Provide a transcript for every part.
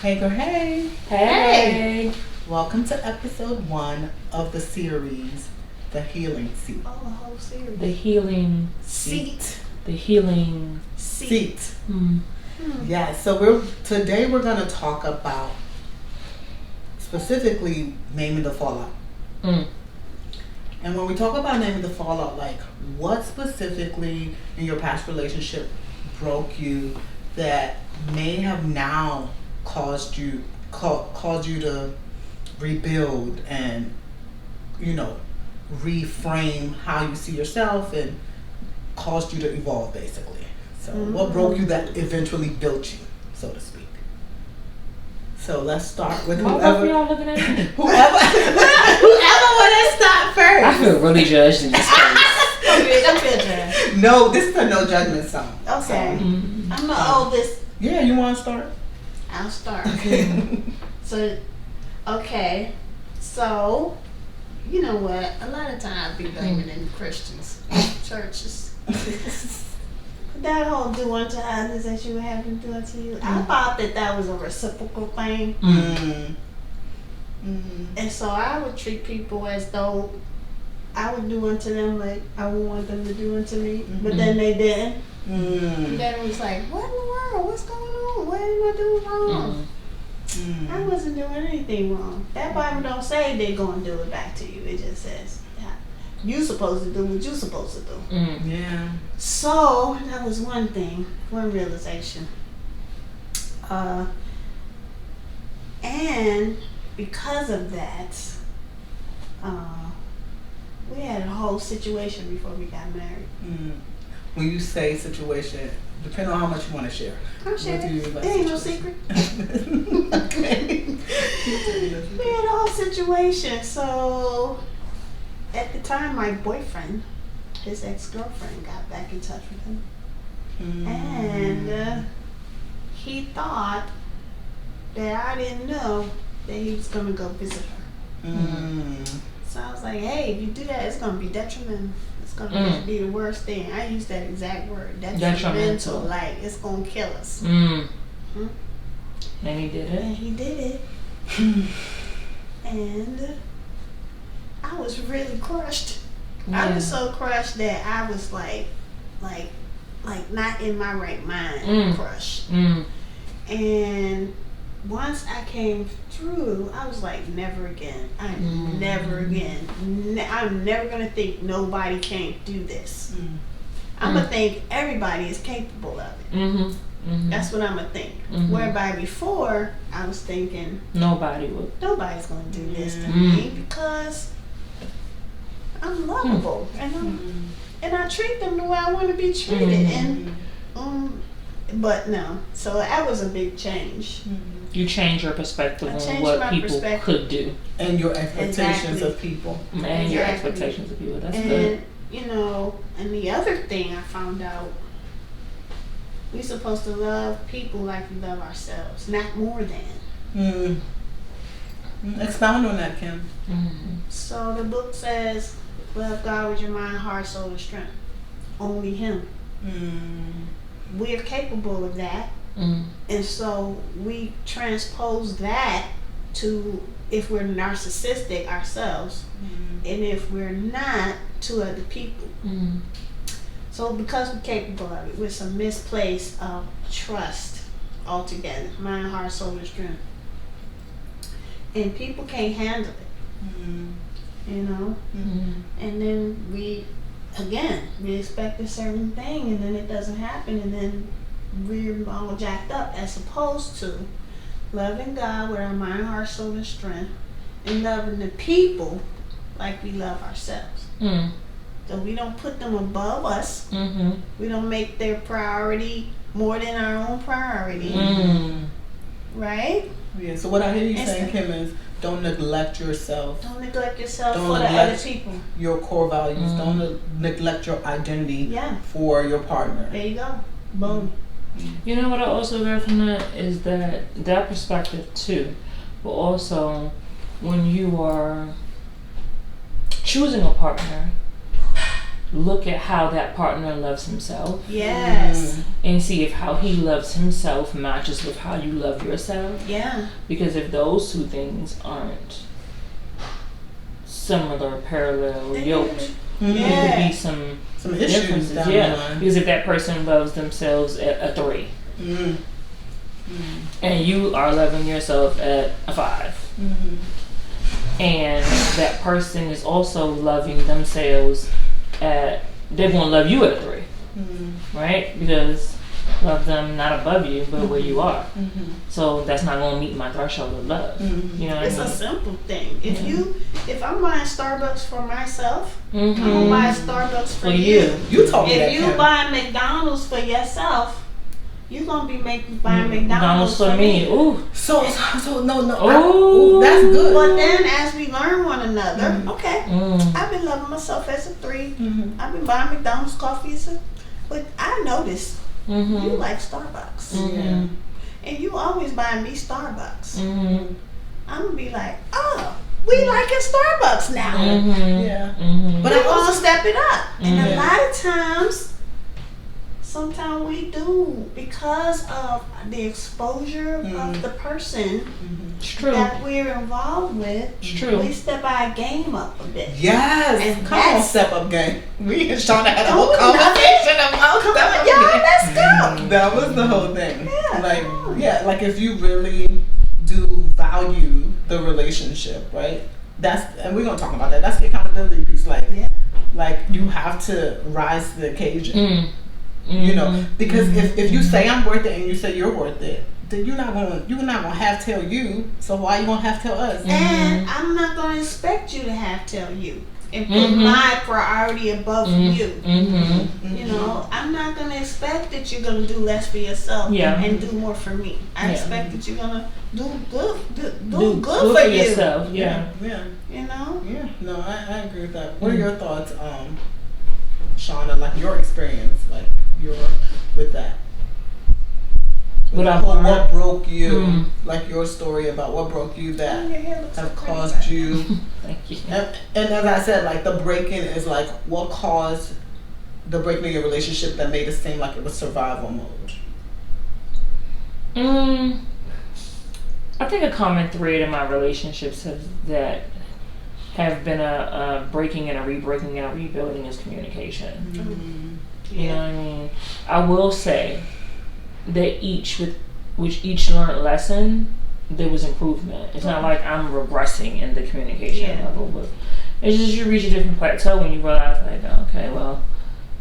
Hey girl, hey. Hey. Welcome to episode 1 of the series, The Healing Seat. Oh, the whole series. The healing Seat. The healing Seat. mm, Yeah, so today we're going to talk about specifically naming the fallout. mm, And when we talk about naming the fallout, like what specifically in your past relationship broke you that may have now caused you to rebuild and reframe how you see yourself and caused you to evolve basically. So what broke you that eventually built you, so to speak? So let's start with Why whoever y'all looking at me? whoever want to start first. I feel really judged in this case. Don't feel judged. No, this is a no judgment zone. Okay. Mm. I'm the oldest. Yeah, you want to start? I'll start. Okay. So, you know what? A lot of times I be blaming in Christians, churches. That whole do unto others as you would have them do unto you. I thought that was a reciprocal thing. And so I would treat people as though I would do unto them like I would want them to do unto me. But then they didn't. And then it was like, what in the world? What's going on? What did I do wrong? I wasn't doing anything wrong. That Bible don't say they're going to do it back to you. It just says, you supposed to do what you supposed to do. Yeah. So that was one thing, one realization. And because of that, we had a whole situation before we got married. When you say situation, depending on how much you want to share. I'm sure. What do you mean by There ain't no situation? secret. Okay. We had a whole situation. So at the time, my boyfriend, his ex-girlfriend, got back in touch with him. And he thought that I didn't know that he was going to go visit her. So I was like, hey, if you do that, it's going to be detrimental. It's going to be the worst thing. I used that exact word, detrimental. Like, it's going to kill us. And he did it? And he did it. And I was really crushed. Yeah. I was so crushed that I was like not in my right mind, crushed. And once I came through, I was like, never again. I'm never again. I'm never gonna think nobody can't do this. I'm gonna think everybody is capable of it. That's what I'm gonna think. Whereby before, I was thinking Nobody's gonna do this to me because I'm lovable and I treat them the way I want to be treated. And but no, so that was a big change. You change your perspective on changed what my people perspective. could do. And your expectations Exactly. of people. And your Exactly. expectations of people. That's And good. and the other thing I found out, we're supposed to love people like we love ourselves, not more than. Expound on that, Kim. So the book says, love God with your mind, heart, soul, and strength. Only Him. We're capable of that. And so we transpose that to if we're narcissistic ourselves and if we're not to other people. So because we're capable of it, with some misplaced trust altogether, mind, heart, soul, and strength. And people can't handle it, and then we expect a certain thing and then it doesn't happen and then we're all jacked up, as opposed to loving God with our mind, heart, soul, and strength, and loving the people like we love ourselves. So we don't put them above us. We don't make their priority more than our own priority. Right? Yeah, so what I hear you saying, Kim, is don't neglect yourself. Don't neglect yourself Don't for the neglect other people. your core values. Don't neglect your identity for your partner. There you go. Boom. You know what I also got from that is that perspective too, but also when you are choosing a partner, look at how that partner loves himself. Yes. And see if how he loves himself matches with how you love yourself. Yeah. Because if those two things aren't similar, parallel, yoked, there could be some issues differences. down the line. Because if that person loves themselves at a 3, and you are loving yourself at a 5, and that person is also loving themselves at, they're going to love you at a 3, right? Because love them not above you, but where you are. So that's not going to meet my threshold of love. You know what It's I mean? a simple thing. If I'm buying Starbucks for myself, I'm gonna buy Starbucks for you. You told me that. If you buy McDonald's for yourself, you're gonna be buying McDonald's for me. Ooh. So no. Ooh. That's good. But then as we learn one another, okay, I've been loving myself as a 3. I've been buying McDonald's coffee as a, but I noticed you like Starbucks. And you always buying me Starbucks. I'm gonna be like, oh, we liking Starbucks now. But I'm gonna step it up. And a lot of times, sometimes we do, because of the exposure of the person that we're involved with. It's true. We step our game up a bit. Yes. And Come on, step up game. We just trying to have a Don't whole we conversation about step up game. Let's go. That was the whole thing. Yeah. Like if you really do value the relationship, right? And we're gonna talk about that. That's the accountability piece. Like you have to rise to the occasion. You know, because if you say I'm worth it and you say you're worth it, then you're not gonna have tell you. So why you gonna have tell us? And I'm not gonna expect you to have tell you and put my priority above you. You know, I'm not gonna expect that you're gonna do less for yourself and do more for me. I expect that you're gonna do good for you. yourself. Yeah. You know. Yeah. No, I agree with that. What are your thoughts, Shauna? Like your experience, like with that. What broke you? Like your story about what broke you that have caused you. Thank you. And as I said, like the breaking is like what caused the breaking in your relationship that made it seem like it was survival mode. I think a common thread in my relationships have been a breaking and a re-breaking and a rebuilding is communication. You know what I mean? I will say that each learned lesson, there was improvement. It's not like I'm regressing in the communication level, but it's just you reach a different plateau when you realize like, okay, well,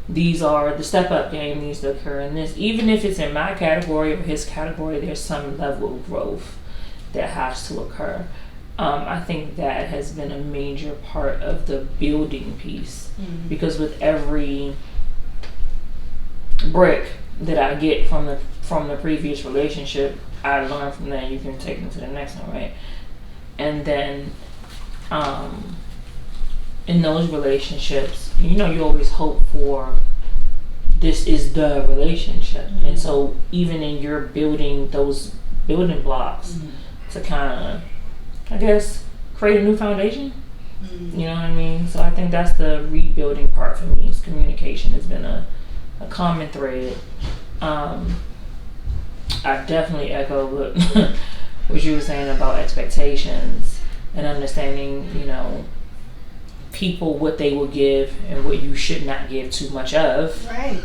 these are the step up game needs to occur in this. Even if it's in my category or his category, there's some level of growth that has to occur. I think that has been a major part of the building piece because with every brick that I get from the previous relationship, I learn from that. You can take them to the next one, right? And then in those relationships, you know, you always hope for this is the relationship, and so even in your building those building blocks to kind of, I guess, create a new foundation. You know what I mean? So I think that's the rebuilding part for me. Is communication has been a common thread. I definitely echo what you were saying about expectations and understanding, you know, people what they will give and what you should not give too much of. Right.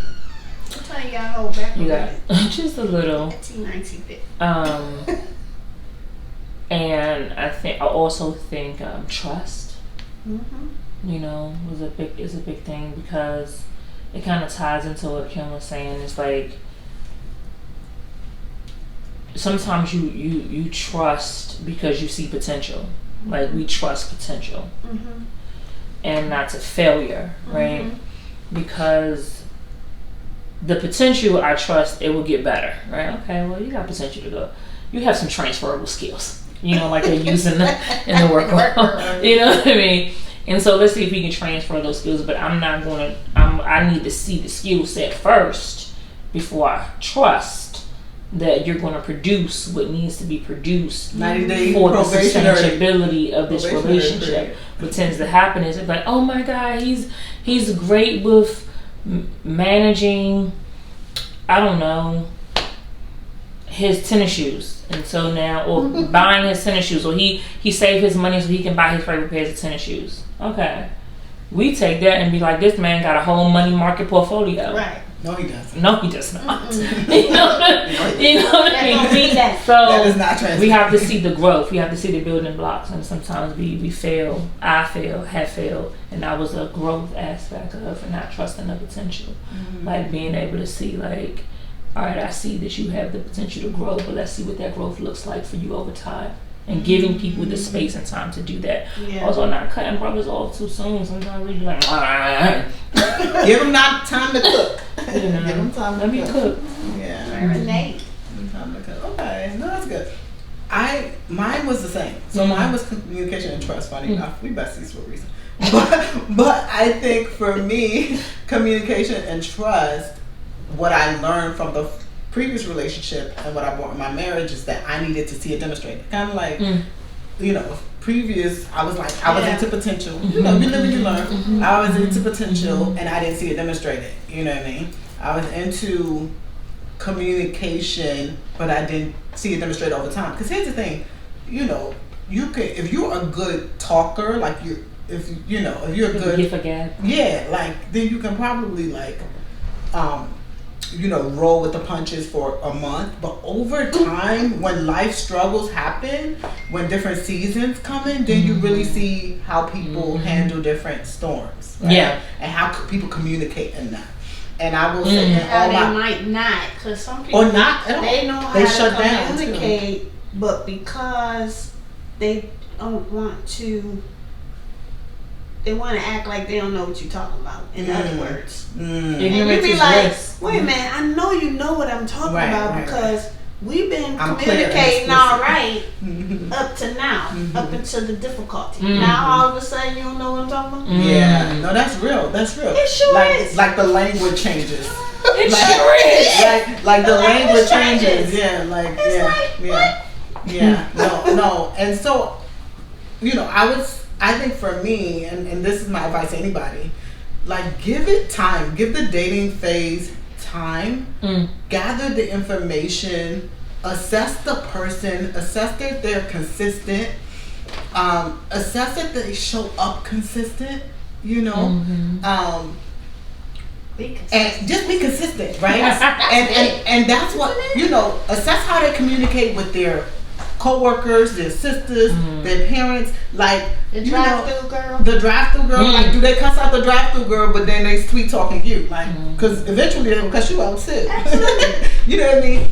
Sometimes you gotta hold back. You got just a little. And I also think trust. You know, is a big thing because it kind of ties into what Kim was saying. It's like sometimes you trust because you see potential. Like we trust potential, and not a failure, right? Because the potential, I trust it will get better, right? Okay, well you got potential to go. You have some transferable skills, you know, like they're using in the work world. You know what I mean? And so let's see if we can transfer those skills. But I need to see the skill set first before I trust that you're going to produce what needs to be produced 90-day for the probationary sustainability of this relationship. period. What tends to happen is it's like, oh my God, he's great with managing, I don't know, his tennis shoes, and so now, or buying his tennis shoes, or he saved his money so he can buy his favorite pairs of tennis shoes. Okay, we take that and be like, this man got a whole money market portfolio. Right. No, he doesn't. No, he does not. You know what I mean? Don't read that. So That is not transparent. we have to see the growth. We have to see the building blocks, and sometimes we fail. I fail, have failed, and that was a growth aspect of not trusting the potential, like being able to see, like, all right, I see that you have the potential to grow, but let's see what that growth looks like for you over time. And giving people the space and time to do that. Yeah. Also, not cutting brothers off too soon. Sometimes we be like, Give them not time to cook. you know, Give them time to let me cook. Yeah. Marinate. Give them time to cook. Okay, no, that's good. Mine was the same. So mine was communication and trust. Funny enough, we besties for a reason. But I think for me, communication and trust, what I learned from the previous relationship and what I brought in my marriage is that I needed to see it demonstrated. Kind of like, you know, previous, I was like, I was into potential. You know, you live and you learn. I was into potential and I didn't see it demonstrated. You know what I mean? I was into communication, but I didn't see it demonstrated over time. Because here's the thing, you know, you can, if you're a good talker, like if you're a good, gift of gab. Yeah, like then you can probably like, you know, roll with the punches for a month, but over time, when life struggles happen, when different seasons come in, then you really see how people handle different storms, right? Yeah, and how people communicate in that. And I will say, How they might not, because some people, or not at all. they know how They to shut down, too. communicate, but because they don't want to, they want to act like they don't know what you're talking about. In other words, and you be like, "Wait a minute, I know you know what I'm talking about because we've been communicating all right up to now, up until the difficulty. Now all of a sudden you don't know what I'm talking about." Yeah, no, that's real. That's real. It sure is. Like the language changes. it sure is. Like the language changes. changes. Yeah, like It's yeah, like, yeah, yeah. No, and so, you know, I think for me, and this is my advice to anybody, like give it time. Give the dating phase time. Gather the information. Assess the person. Assess that they're consistent. Assess that they show up consistent. You know, and just be consistent, right? and that's what, you know. Assess how they communicate with their co-workers, their sisters, their parents, like The drive-through girl. The drive-through girl, like, do they cuss out the drive-through girl, but then they sweet talking you, like, because eventually they will cuss you out too. You know what I mean?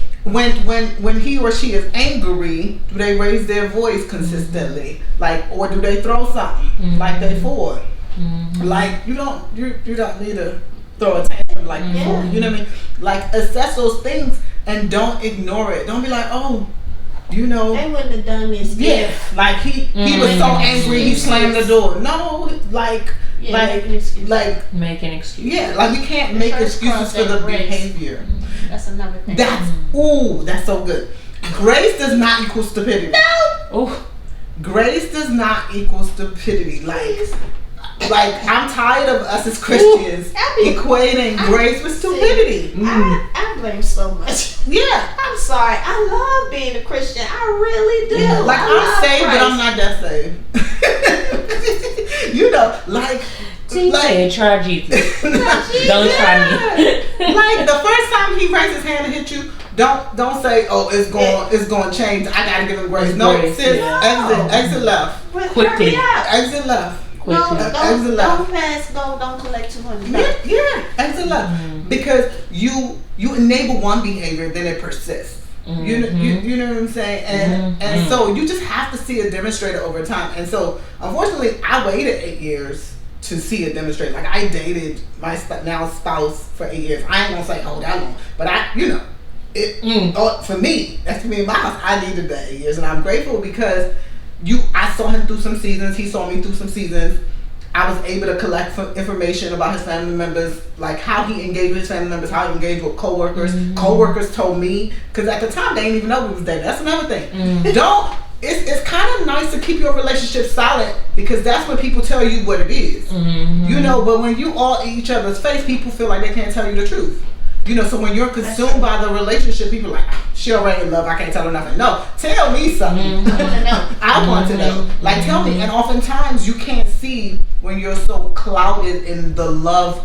When he or she is angry, do they raise their voice consistently, like, or do they throw something like they forward? Like you don't need to throw a tantrum like before. You know what I mean? Like assess those things and don't ignore it. Don't be like, oh, you know, They wouldn't have done this. yeah, like he was so angry he slammed the door. No, like making excuses. like Making excuses. yeah, like we can't make first excuses for cross the ain't grace. behavior. That's another thing. That's so good. Grace does not equal stupidity. Oh, Grace does not equal stupidity. Like I'm tired of us as Christians equating grace with stupidity. I blame so much. Yeah. I'm sorry. I love being a Christian. I really do. Yeah, like I I'm love saved, but Christ. I'm not that saved. You know, like say try Jesus. Don't try me. Like the first time he raised his hand and hit you, don't say, oh, it's going to change. I gotta give him grace. No, Grace, sis, yeah. exit left, Quickly. exit left. No, Exit left. don't pass go. Don't collect $200. Yeah, exit left, because you enable one behavior, then it persists. You know what I'm saying? And so you just have to see it demonstrated over time. And so unfortunately, I waited 8 years to see it demonstrated. Like I dated my now spouse for 8 years. I ain't gonna say how that long, but for me, that's me in my house. I needed the 8 years, and I'm grateful because I saw him through some seasons. He saw me through some seasons. I was able to collect information about his family members, like how he engaged with his family members, how he engaged with coworkers. Coworkers told me, because at the time they didn't even know we was dating. That's another thing. It's kind of nice to keep your relationship solid, because that's when people tell you what it is. You know, but when you all in each other's face, people feel like they can't tell you the truth. You know, so when you're consumed by the relationship, people are like, she already in love, I can't tell her nothing. No, tell me something. I want to know. I want to know. Like, tell me. And oftentimes you can't see when you're so clouded in the love,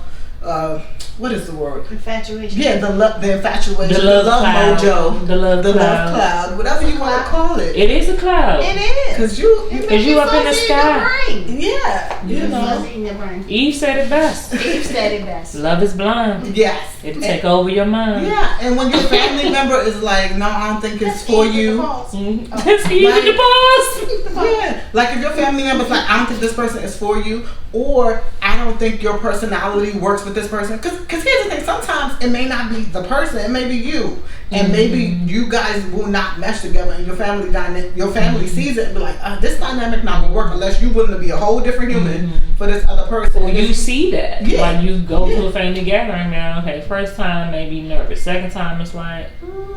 what is the word? Infatuation. Yeah, the infatuation, the love cloud. mojo, the love cloud, whatever you want to call it. It is a cloud. It is. Because you up in the sky. Yeah, you know. In your brain. Eve said it best. Eve said it best. Love is blind. Yes. It'll take over your mind. Yeah, and when your family member is like, no, I don't think it's for you. That's Eve in the boss. Yeah, like if your family member's like, I don't think this person is for you, or I don't think your personality works with this person. Because here's the thing, sometimes it may not be the person, it may be you. And maybe you guys will not mesh together, and your family sees it and be like, this dynamic not gonna work unless you're willing to be a whole different human for this other person. Well, you see that. Yeah. Like you go to a family gathering now, okay, first time maybe nervous. Second time it's like,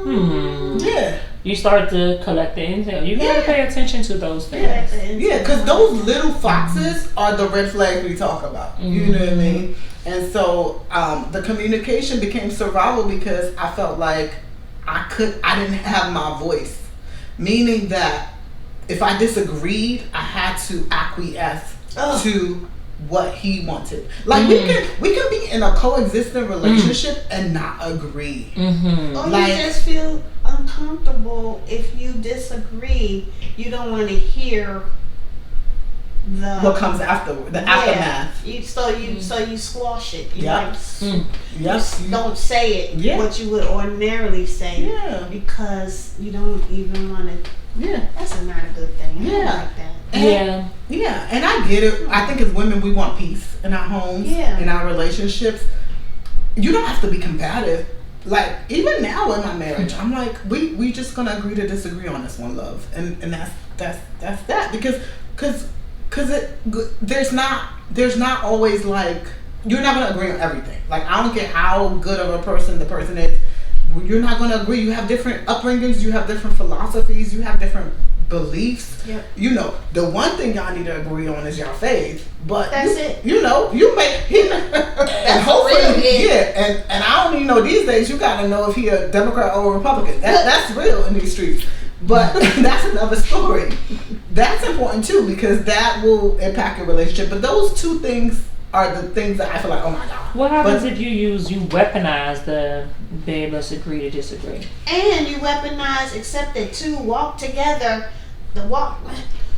Yeah. You start to collect the intel. You gotta pay attention to those things. Yeah, because those little foxes are the red flags we talk about. You know what I mean? And so the communication became survival because I felt like I didn't have my voice. Meaning that if I disagreed, I had to acquiesce to what he wanted. Like we can be in a coexistent relationship and not agree. Or Like, you just feel uncomfortable if you disagree. You don't want to hear what comes after the aftermath. So you squash it. You don't say it what you would ordinarily say. Because you don't even want to. That's not a good thing. I don't like that. And I get it. I think as women we want peace in our homes, in our relationships. You don't have to be combative. Like even now in my marriage, I'm like, we just gonna agree to disagree on this one, love, and that's that because there's not always like you're not gonna agree on everything. Like I don't care how good of a person the person is, you're not gonna agree. You have different upbringings, you have different philosophies, you have different beliefs. You know, the one thing y'all need to agree on is your faith. But that's it. You know, you make and hopefully and I don't even know these days. You gotta know if he a Democrat or a Republican. That's real in these streets. But that's another story. That's important too because that will impact your relationship. But those two things are the things that I feel like, oh my God. What happens if you weaponize the babe, let's agree to disagree? And you weaponize accept that two walk together,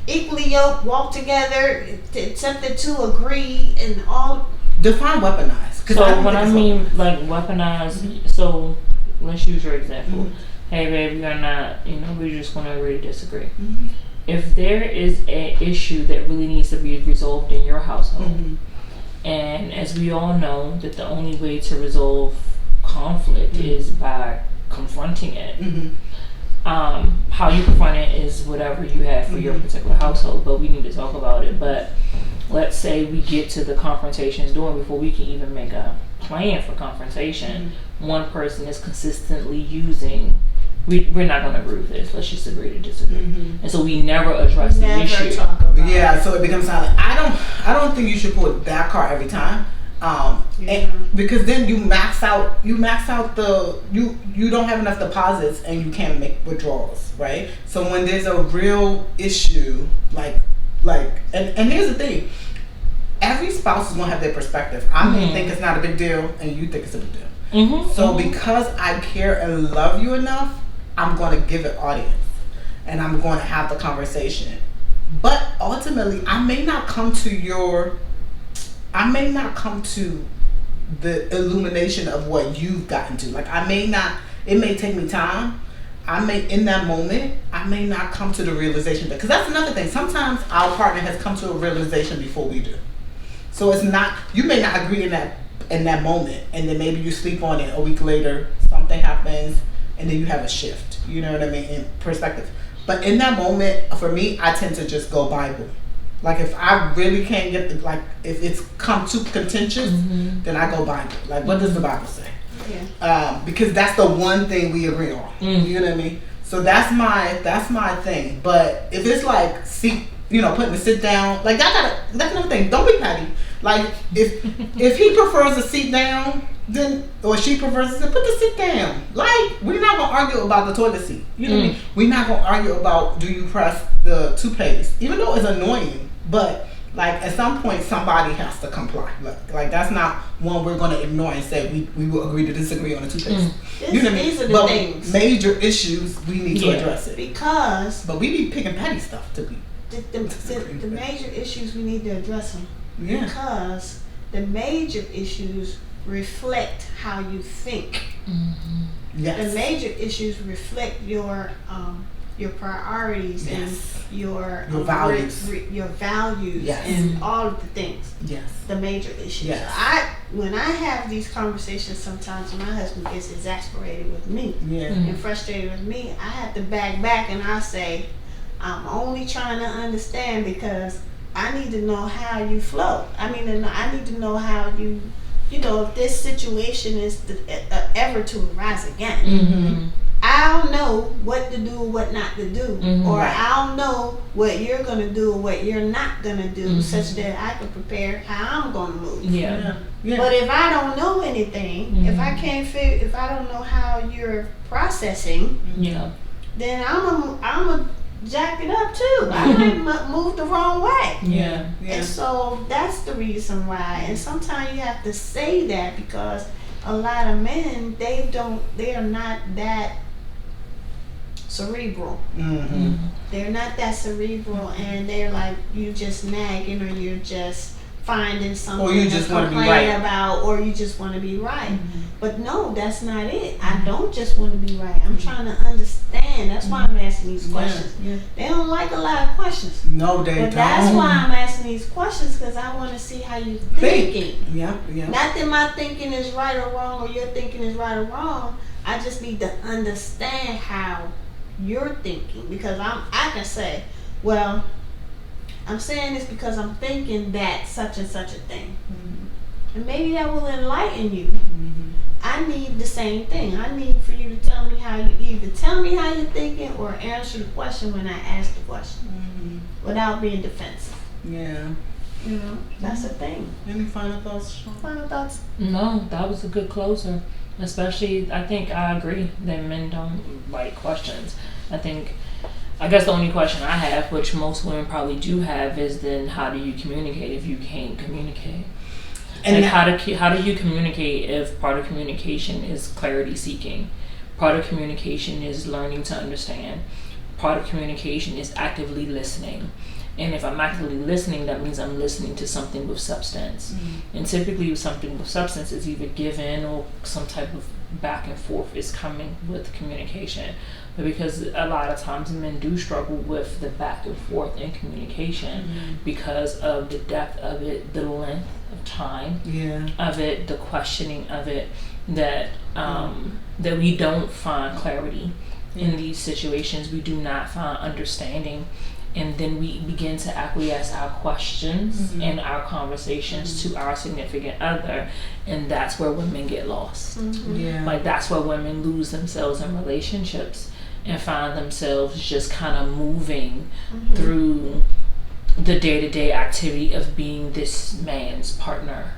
equally yoked, walk together, accept that two agree and all. Define weaponize. So when I mean like weaponize, so let's use your example. Hey babe, we're not, we're just going to agree to disagree. If there is an issue that really needs to be resolved in your household, and as we all know that the only way to resolve conflict is by confronting it. How you confront it is whatever you have for your particular household, but we need to talk about it. But let's say we get to the confrontation's door before we can even make a plan for confrontation. One person is consistently using, we're not going to agree with this, let's just agree to disagree. And so we never address the issue. So it becomes silent. I don't think you should pull that card every time. Because then you max out you don't have enough deposits and you can't make withdrawals, right? So when there's a real issue, and here's the thing, every spouse is gonna have their perspective. I may think it's not a big deal and you think it's a big deal. So because I care and love you enough, I'm gonna give it audience and I'm gonna have the conversation. But ultimately I may not come to the illumination of what you've gotten to. Like it may take me time. In that moment, I may not come to the realization because that's another thing. Sometimes our partner has come to a realization before we do. So it's not, you may not agree in that moment, and then maybe you sleep on it a week later, something happens, and then you have a shift. You know what I mean? In perspective. But in that moment, for me, I tend to just go Bible. Like if I really can't get if it's come too contentious, then I go bind it. Like what does the Bible say? Yeah. Because that's the one thing we agree on. You know what I mean? So that's my thing. But if it's like putting the sit down, like that's another thing. Don't be petty. Like if he prefers to sit down, then or she prefers to put the sit down. Like we're not gonna argue about the toilet seat. You know what I mean? We're not gonna argue about do you press the toothpaste, even though it's annoying. But like at some point somebody has to comply. Like that's not one we're gonna ignore and say we will agree to disagree on the toothpaste. You know what I mean? These are the things. Major issues we need to address it. But we be picking petty stuff to be. The major issues we need to address them. Yeah. Because the major issues reflect how you think. Yes. The major issues reflect your priorities and your values, your values, yes. and all of the things. Yes. The major issues. Yes. When I have these conversations, sometimes my husband gets exasperated with me and frustrated with me. I have to back and I say, I'm only trying to understand because I need to know how you flow. I need to know how you if this situation is ever to arise again. I'll know what to do, what not to do, or I'll know what you're gonna do, what you're not gonna do, such that I can prepare how I'm gonna move. Yeah. But if I don't know anything, if I don't know how you're processing, then I'm a jack it up too. I might move the wrong way. Yeah. And so that's the reason why. And sometimes you have to say that because a lot of men they are not that cerebral. They're not that cerebral, and they're like you just nagging, or you're just finding something or you just to want to be complain right about, or you just want to be right. But no, that's not it. I don't just want to be right. I'm trying to understand. That's why I'm asking these questions. They don't like a lot of questions. No, they don't. But that's why I'm asking these questions, because I want to see how you're thinking. Yeah. Not that my thinking is right or wrong, or your thinking is right or wrong. I just need to understand how you're thinking, because I can say, well, I'm saying this because I'm thinking that such and such a thing. And maybe that will enlighten you. I need the same thing. I need for you to tell me how you either tell me how you're thinking or answer the question when I ask the question without being defensive. Yeah. That's the thing. Any final thoughts, Sean? Final thoughts? No, that was a good closer. Especially, I think I agree that men don't like questions. I guess the only question I have, which most women probably do have, is then how do you communicate if you can't communicate? And like how do you communicate if part of communication is clarity seeking? Part of communication is learning to understand. Part of communication is actively listening. And if I'm actively listening, that means I'm listening to something with substance. And typically something with substance is either given or some type of back and forth is coming with communication. But because a lot of times men do struggle with the back and forth in communication because of the depth of it, the length of time of it, the questioning of it, that that we don't find clarity in these situations. We do not find understanding. And then we begin to acquiesce our questions and our conversations to our significant other, and that's where women get lost. Like that's where women lose themselves in relationships and find themselves just kind of moving through the day-to-day activity of being this man's partner.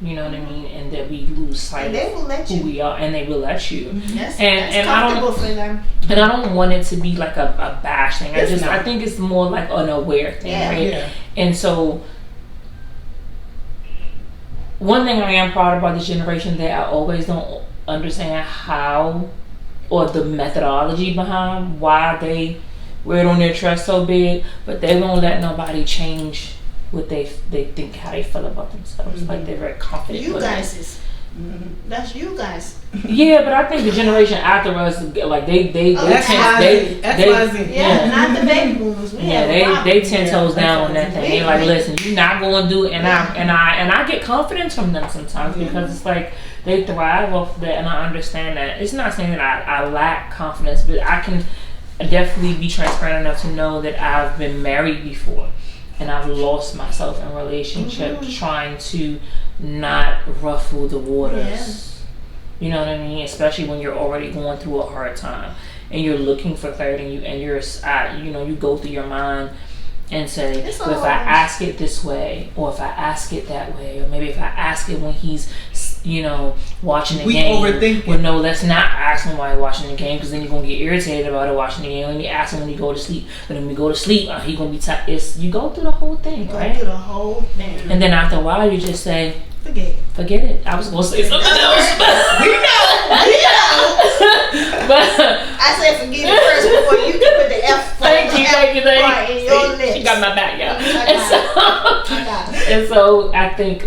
You know what I mean? And that we lose sight of who we are, and they will let you. Yes, and comfortable for them. And I don't want it to be like a bash thing. I think it's more like an aware thing, right? Yeah. And so, one thing I am proud about this generation that I always don't understand how, or the methodology behind why they wear it on their chest so big, but they won't let nobody change what they think, how they feel about themselves. Like they're very confident. You guys is that's you guys. Yeah, but I think the generation after us, like they not the baby boomers. They 10 toes down on that thing. They like, listen, you're not going to do it, and I get confidence from them sometimes because it's like they thrive off that, and I understand that. It's not saying that I lack confidence, but I can definitely be transparent enough to know that I've been married before. and I've lost myself in relationships trying to not ruffle the waters. You know what I mean? Especially when you're already going through a hard time and you're looking for clarity, and you're you go through your mind and say, well, if I ask it this way, or if I ask it that way, or maybe if I ask it when he's watching the game. Overthink. Well, no, let's not ask him while he's watching the game, because then you're gonna get irritated about it watching the game. Let me ask him when he go to sleep. But when we go to sleep, he gonna be tired. You go through the whole thing, right? Go through the whole thing. And then after a while, you just say, forget it. I was gonna say something else, but we know. But I said forget it first before you can put the F. Thank you. Right in your lips. She got my back, y'all. I got it. And so I think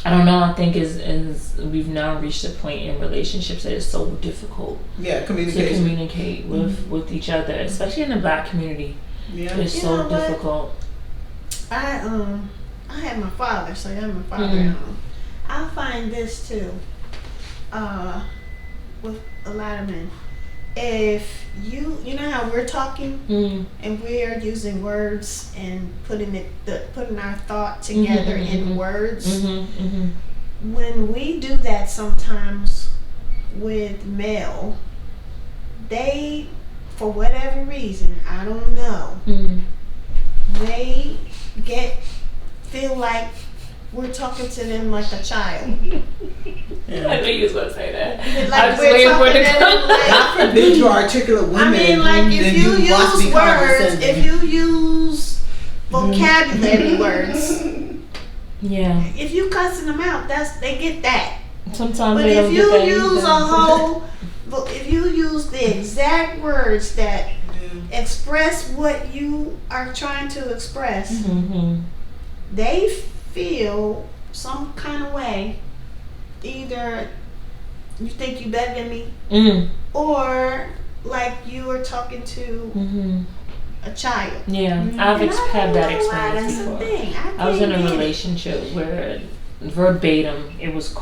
I don't know. I think is we've now reached a point in relationships that is so difficult. Yeah, to communicate with each other, especially in the Black community. Yeah, it's so difficult. I had my father, so I'm my father. I find this too, with a lot of men. If you know how we're talking and we're using words and putting our thought together in words, when we do that sometimes with male, they, for whatever reason, I don't know, they feel like we're talking to them like a child. I knew you was gonna say that. Like I was waiting for it to come. God forbid you articulate women. I mean, like if you use words, if you use vocabulary words, if you cussing them out, they get that. Sometimes, but if you use if you use the exact words that express what you are trying to express, they feel some kind of way. Either you think you better than me, or like you were talking to a child. Yeah, I've had that experience before. I was in a relationship where verbatim it was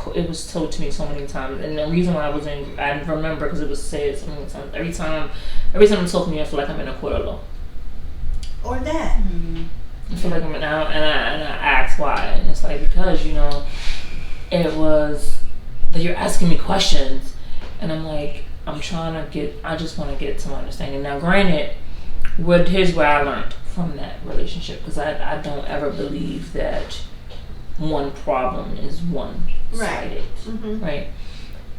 told to me so many times, and the reason why I remember because it was said so many times. Every time it's told to me, I feel like I'm in a quarrel. Or that. I feel like I'm in out, and I ask why, and it's like because it was that you're asking me questions, and I'm like I just want to get some understanding. Now, granted, here's where I learned from that relationship, because I don't ever believe that one problem is one-sided, right?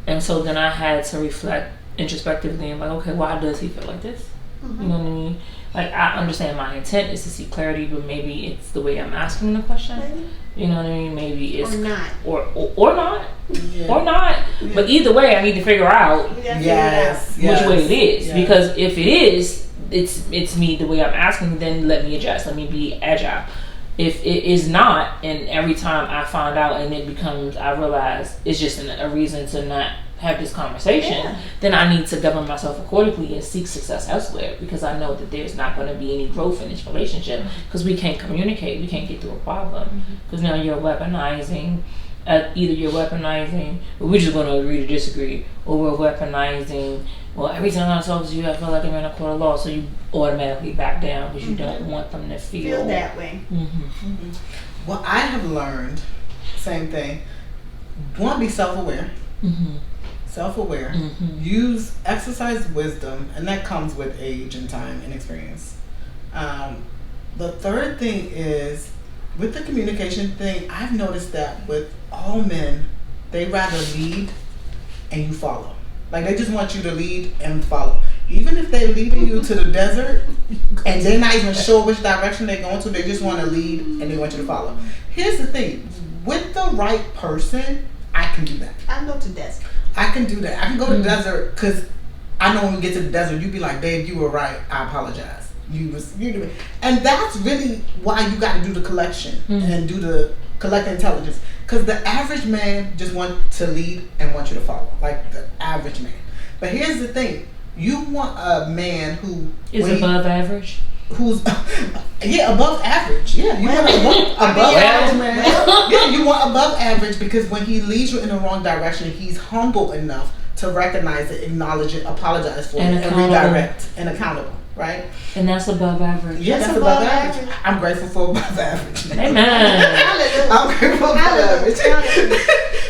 And so then I had to reflect introspectively and like, okay, why does he feel like this? You know what I mean? Like, I understand my intent is to seek clarity, but maybe it's the way I'm asking the question. Maybe. You know what I mean? Maybe it's or not, or not. Yeah. But either way, I need to figure out which way it is. Because if it is, it's me the way I'm asking. Then let me adjust. Let me be agile. If it is not, and every time I find out and it becomes, I realize it's just a reason to not have this conversation, then I need to govern myself accordingly and seek success elsewhere, because I know that there's not going to be any growth in this relationship because we can't communicate, we can't get through a problem, because now you're weaponizing, or we're just going to agree to disagree, or we're weaponizing, well, every time I talk to you I feel like I'm in a court of law, so you automatically back down because you don't want them to feel that way. Well, I have learned, same thing, one, be self-aware. Self-aware, exercise wisdom, and that comes with age and time and experience. The third thing is, with the communication thing, I've noticed that with all men, they rather lead and you follow. Like, they just want you to lead and follow. Even if they're leading you to the desert and they're not even sure which direction they're going to, they just want to lead and they want you to follow. Here's the thing, with the right person, I can do that. I go to desert. I can do that. I can go to the desert because I know when we get to the desert, you'd be like, babe, you were right. I apologize. And that's really why you got to do the collection and do the collect intelligence. Because the average man just wants to lead and want you to follow. Like the average man. But here's the thing. You want a man who is above average. Who's above average. Yeah, you want above average, man. Yeah, you want above average, because when he leads you in the wrong direction, he's humble enough to recognize it, acknowledge it, apologize for it, and redirect, and accountable. right? And that's above average. Yeah, that's above average. I'm grateful for above average. Amen. I'm grateful for above average.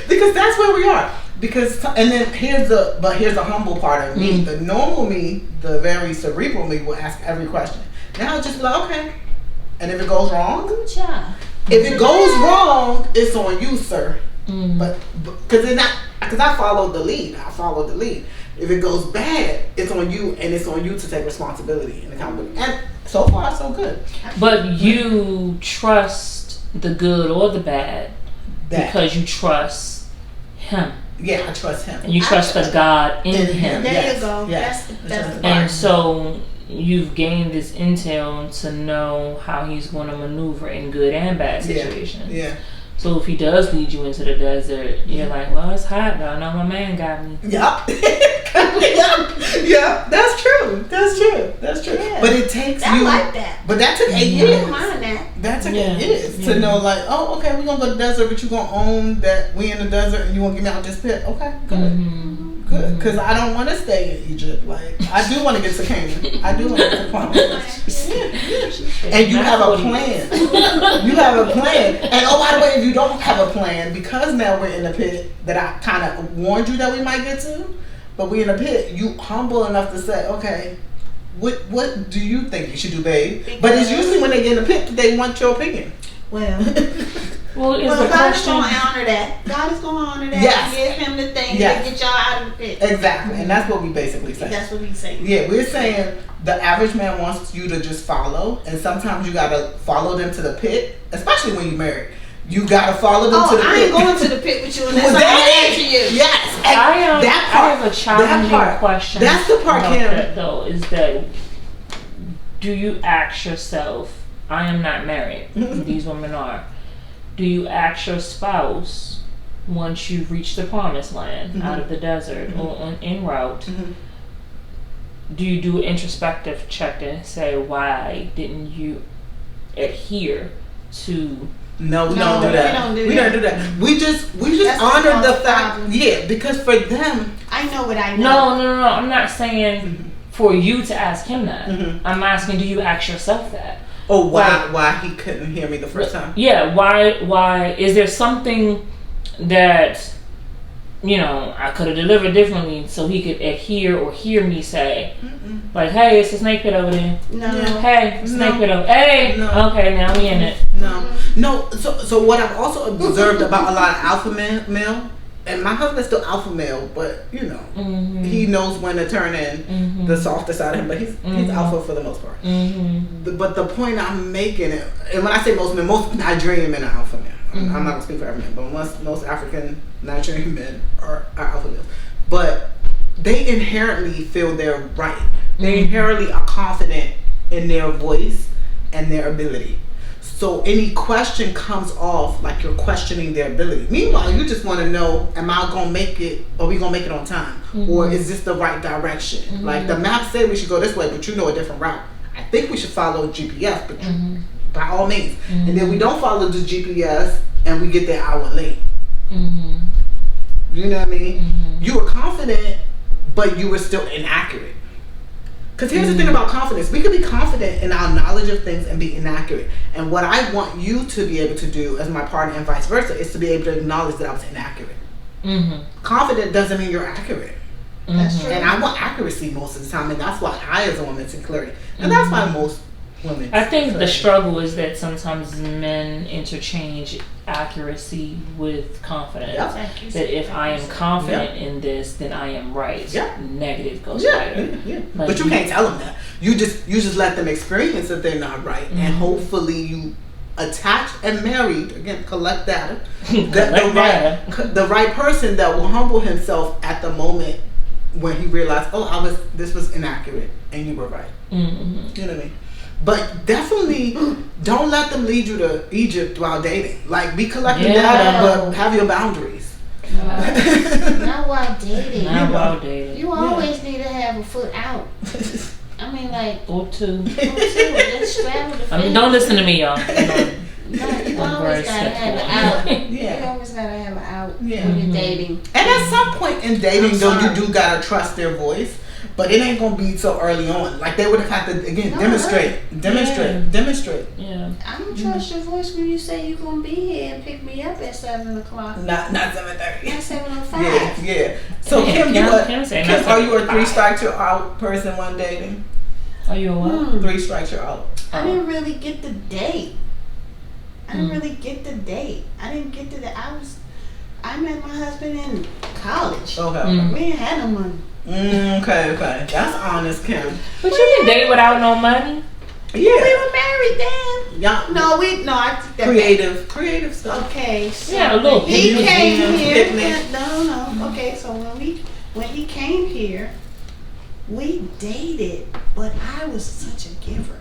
Because that's where we are. Because, and then here's the humble part of me. The normal me, the very cerebral me, will ask every question. Now I'll just be like, okay. And if it goes wrong, good job. If it goes wrong, it's on you, sir. But because I followed the lead. If it goes bad, it's on you, and it's on you to take responsibility and accountability. And so far, so good. But you trust the good or the bad because you trust him. Yeah, I trust him. And you trust the God in him. There you go. Yes. That's the part. And so you've gained this intel to know how he's going to maneuver in good and bad situations. Yeah. So if he does lead you into the desert, you're like, well, it's hot, but I know my man got me. Yup. Yeah, that's true. Yeah. But it takes I you. like that. But that took 8 I years. don't mind that. That took 8 years to know, like, oh, okay, we're gonna go to the desert, but you gonna own that we in the desert and you won't get me out this pit. Okay, good. Good. Because I don't want to stay in Egypt. Like, I do want to get to Canaan. I do want to get to Promise. And you have a plan. You have a plan. And oh, by the way, if you don't have a plan, because now we're in the pit that I kind of warned you that we might get to, but we're in a pit, you humble enough to say, okay, what do you think you should do, babe? But it's usually when they get in the pit that they want your opinion. Well, God is going to honor that. God is going to honor that. Yes. Give him the thing to get y'all out of the pit. Exactly. And that's what we basically say. That's what we say. Yeah, we're saying the average man wants you to just follow, and sometimes you got to follow them to the pit, especially when you're married. You got to follow them to the pit. I ain't going to the pit with you unless I'm married to you. Yes. I have a challenging question. That's the part, Kim. Though, is that do you ask yourself, I am not married, these women are, do you ask your spouse once you've reached the promised land out of the desert or en route, do you do an introspective check and say, why didn't you adhere to... No, we don't do that. We don't do that. We just honor the fact. Yeah, because for them, I know what I know. No. I'm not saying for you to ask him that. I'm asking, do you ask yourself that? Oh, why he couldn't hear me the first time? Yeah, why is there something that, you know, I could have delivered differently so he could adhere or hear me say, like, hey, it's a snake pit over there. No. Hey, it's a snake pit over. Hey, okay, now we in it. No. So what I've also observed about a lot of alpha male, and my husband's still alpha male, but you know, he knows when to turn in the softer side of him, but he's alpha for the most part. But the point I'm making, and when I say most men, most Nigerian men are alpha men. I'm not gonna speak for every man, but most African Nigerian men are alpha males. But they inherently feel they're right. They inherently are confident in their voice and their ability. So any question comes off like you're questioning their ability. Meanwhile, you just want to know, am I going to make it? Are we going to make it on time? Or is this the right direction? Like the map said we should go this way, but you know a different route. I think we should follow GPS, but by all means. And then we don't follow the GPS and we get there hour late. You know what I mean? You were confident, but you were still inaccurate. Because here's the thing about confidence. We can be confident in our knowledge of things and be inaccurate. And what I want you to be able to do as my partner and vice versa is to be able to acknowledge that I was inaccurate. Confident doesn't mean you're accurate. That's true. And I want accuracy most of the time. And that's why I as a woman seek clarity. And that's why most women I think the struggle is that sometimes men interchange accuracy with confidence. That if I am confident in this, then I am right. Negative goes right. Like, but you can't tell them that. You just let them experience that they're not right, and hopefully you attach and married again. Collect data. The right person that will humble himself at the moment when he realized, this was inaccurate, and you were right. You know what I mean? But definitely don't let them lead you to Egypt while dating. Like, be collecting data, but have your boundaries. Not while dating. While dating. You always need to have a foot out. I mean, like, or two. Let's straddle the fence. Don't listen to me, y'all. You always gotta have an out. You always gotta have an out when you're dating. And at some point in dating, though, you do gotta trust their voice. but it ain't gonna be so early on. Like they would have had to again demonstrate. Yeah. I don't trust your voice when you say you're gonna be here and pick me up at 7:00. Not 7:30. Not 7:05. Yeah. So Kim, are you a 3 strikes you're out person when dating? Are you a what? 3 strikes you're out. I didn't really get the date. I didn't get to the. I met my husband in college. Okay. We ain't had no money. Okay. That's honest, Kim. But you can date without no money. Yeah. We were married then. Yeah. No, I took that creative stuff. Okay, so Yeah, a little he came here. picnic. No. Okay, so when he came here, we dated, but I was such a giver.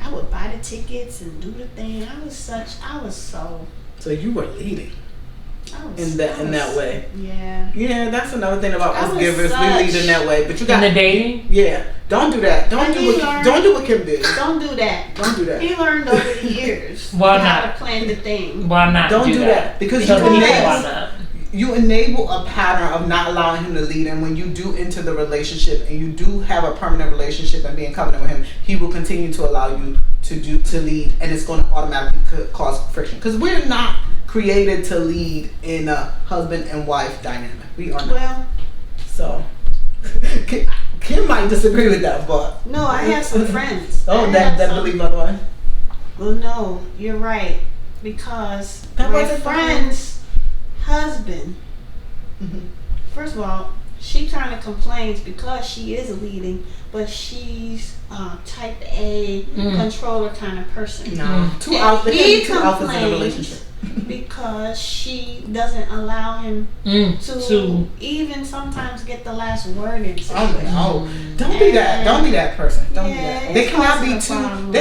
I would buy the tickets and do the thing. I was so. So you were leading. In that way. Yeah. Yeah, that's another thing about us givers. We lead in that way. But you got in the dating? Yeah. Don't do that. Don't do what Kim did. Don't do that. Don't do that. He learned over the years Why how not? to plan the thing. Why not? Don't do that. Because you enable a pattern of not allowing him to lead, and when you do enter the relationship and you do have a permanent relationship and be in covenant with him, he will continue to allow you to lead, and it's going to automatically cause friction. Because we're not created to lead in a husband and wife dynamic. We are not. Well, so Kim might disagree with that, but no, I have some friends. that believe otherwise. Well, no, you're right, because my friend's husband. First of all, she kind of complains because she is leading, but she's type A controller kind of person. No, two alphas in a relationship. Because she doesn't allow him to even sometimes get the last word in. Don't be that. Don't be that person. Don't be Yeah, that. They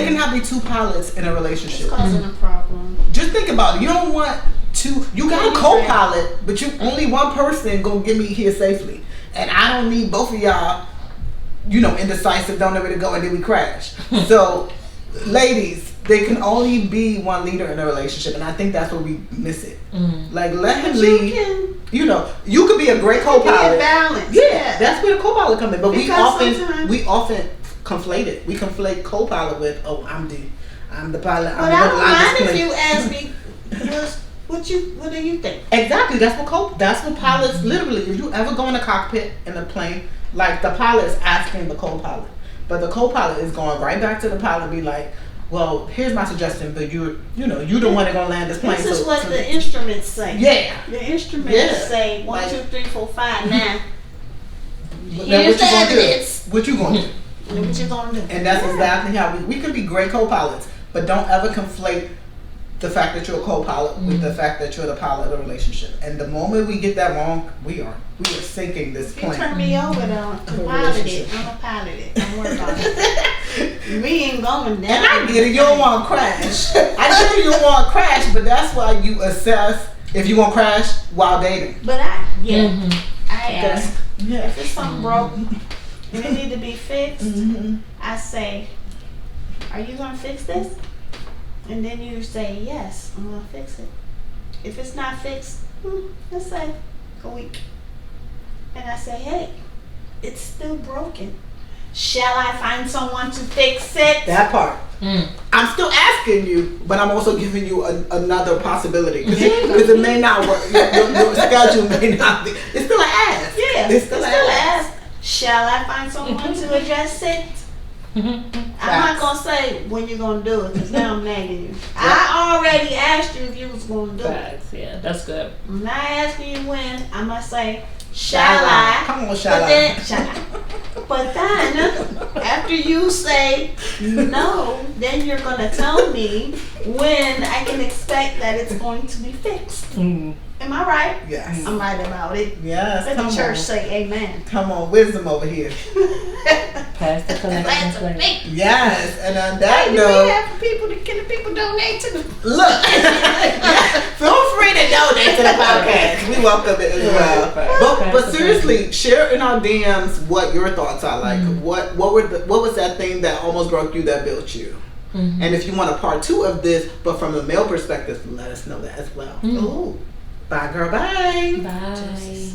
cannot be two pilots in a relationship. It's causing a problem. Just think about it. You don't want two. You got a co-pilot, but you only one person gonna get me here safely, and I don't need both of y'all. Indecisive, don't know where to go, and then we crash. So, ladies. There can only be one leader in a relationship, and I think that's where we miss it. Like, let him lead. You could be a great co-pilot. Balance. Yeah, that's where the co-pilot comes in. But we often conflate it. We conflate co-pilot with, I'm the pilot. But I don't mind if you ask me, what do you think? Exactly. That's what pilots literally. If you ever go in a cockpit in a plane, like the pilot is asking the co-pilot, but the co-pilot is going right back to the pilot and be like, well, here's my suggestion, but you're the one that's gonna land this plane. This is what the instruments say. Yeah. The instruments say 1, 2, 3, 4, 5. Now, here's the evidence. What you gonna do? What you gonna do? And that's exactly how we can be great co-pilots, but don't ever conflate the fact that you're a co-pilot with the fact that you're the pilot of the relationship. And the moment we get that wrong, we are sinking this plane. You turn me over to pilot it. I'm gonna pilot it. Don't worry about it. We ain't going down. And I get it. You don't want to crash. I get it. You don't want to crash, but that's why you assess if you're gonna crash while dating. But I ask if it's something broke and it need to be fixed. I say, are you gonna fix this? And then you say, yes, I'm gonna fix it. If it's not fixed, let's say a week. And I say, hey, it's still broken. Shall I find someone to fix it? That part. I'm still asking you, but I'm also giving you another possibility. Because it may not work. Your schedule may not be. It's still an ask. Yeah, it's still an ask. Shall I find someone to address it? I'm not going to say when you're going to do it, because now I'm nagging you. I already asked you if you was going to do it. Yeah, that's good. I'm not asking you when. I'm going to say, shall I? Come on, shall I? But then, after you say no, then you're going to tell me when I can expect that it's going to be fixed. Am I right? Yes. I'm right about it. Yes. Let the church say amen. Come on, wisdom over here. Pass the collection plate. Yes, and on that note, can the people donate to the look. Feel free to donate to the podcast. We welcome it as well. But seriously, share in our DMs what your thoughts are. Like, what was that thing that almost broke you that built you? And if you want a part 2 of this, but from a male perspective, let us know that as well. Ooh. Bye, girl. Bye. Bye.